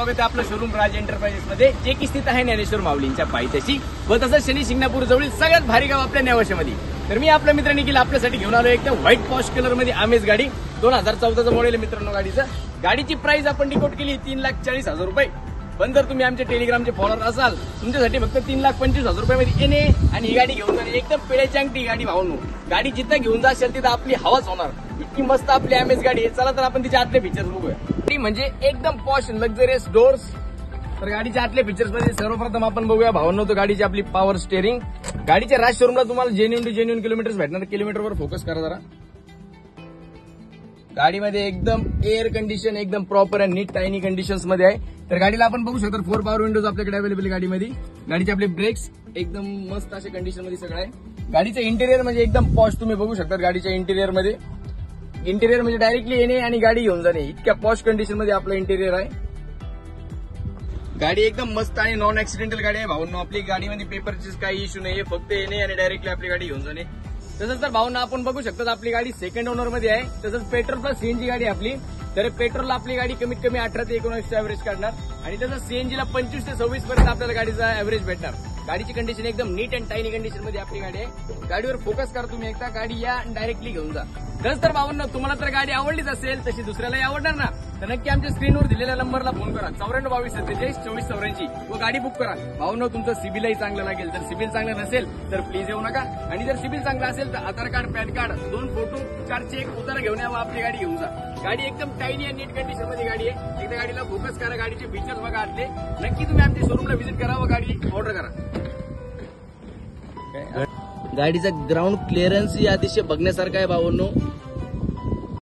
स्वागत आहे आपलं शोरूम राज एंटरप्राइजेस मध्ये, जे की स्थित आहे ज्ञानेश्वर माऊलींच्या पायथ्याशी व तसंच शनी शिंगणापूर जवळील सगळ्यात भारी गाव आपल्या नेवाशामध्ये. तर मी आपल्या मित्र निखिल आपल्यासाठी घेऊन आलो एकदम व्हाईट पॉश कलर मध्ये आमेज गाडी. 2014चं मॉडेल मित्रांनो गाडीचं. गाडीची प्राइस आपण डिकोट केली 3,40,000 रुपये. पण जर तुम्ही आमचे टेलिग्रामचे फॉलोअर असाल तुमच्यासाठी फक्त 3,25,000 रुपयामध्ये येणे आणि ही गाडी घेऊन जाणे. एकदम पेड्याची अंगठी गाडी भावनो. गाडी जिथं घेऊन जाशाल तिथं आपली हवाच होणार. इतकी मस्त आपली आमेज गाडी आहे. चला तर आपण तिच्या आतले फीचर्स बघूया. ती म्हणजे एकदम पॉश लक्झरियस डोर्स. तर गाडीच्या आतल्या फीचर्स मध्ये सर्वप्रथम आपण बघूया भावनो तो गाडीची आपली पॉवर स्टेअरिंग. गाडीच्या राज शोरूमला तुम्हाला जेन्युइन टू जेन्युइन किलोमीटर्स भेटणार. किलोमीटरवर फोकस करा जरा. गाडीमध्ये एकदम एअर कंडिशन एकदम प्रॉपर आणि नीट टायनी कंडिशन्स मध्ये आहे. तर गाडीला आपण बघू शकतो 4 पॉवर विंडोज आपल्याकडे अवेलेबल गाडीमध्ये. गाडीचे आपले ब्रेक्स एकदम मस्त अशा कंडिशन मध्ये सगळं आहे. गाडीचं इंटेरियर म्हणजे एकदम पॉश तुम्ही बघू शकता. गाडीच्या इंटेरियर म्हणजे डायरेक्टली येणे आणि गाडी घेऊन जाणे इतक्या पॉश कंडिशन मध्ये आपलं इंटेरियर आहे. गाडी एकदम मस्त आणि नॉन ऍक्सिडेंटल गाडी आहे भाऊंनो. आपली गाडीमध्ये पेपरचे काही इश्यू नाहीये, फक्त येणे आणि डायरेक्टली आपली गाडी घेऊन जाणे. तसंच तर भाऊंना आपण बघू शकतो आपली गाडी सेकंड ओनर मध्ये आहे. तसंच पेट्रोल प्लस सीएनजी गाडी आपली. तर पेट्रोलला आपली गाडी कमीत कमी 18 ते 19 ऍव्हरेज काढणार आणि तसंच सीएनजीला 25 ते 26 पर्यंत आपल्याला गाडीचा ऍव्हरेज भेटणार. गाडीची कंडिशन एकदम नीट अँड टायनी कंडिशन मध्ये आपली गाडी आहे. गाडीवर फोकस करा तुम्ही एकदा. गाडी या डायरेक्टली घेऊन जा. तसंच तर भावांना तुम्हाला तर गाडी आवडलीच असेल तशी दुसऱ्यालाही आवडणार ना, तर नक्की आमच्या स्क्रीनवर दिलेल्या नंबरला फोन करा 9422472484 व गाडी बुक करा. भावांनो तुमचं सिबिलही चांगलं लागेल. जर सिबिल चांगलं नसेल तर प्लीज येऊ नका. आणि जर सिबिल चांगलं असेल तर आधार कार्ड, पॅन कार्ड, 2 फोटो कारचे एक उतारा घेऊन यावं, आपली गाडी घेऊन जा. गाडी एकदम टायनी आणि नीट कंडिशन मध्ये गाडी आहे. एकदा गाडीला फोकस करा. गाडीचे फीचर्स बघा आतले. नक्की तुम्ही आमच्या शोरूमला व्हिजिट करा व गाडी ऑर्डर करा. गाडीचा ग्राउंड क्लिअरन्स अतिशय बघण्यासारखा आहे भावांनो.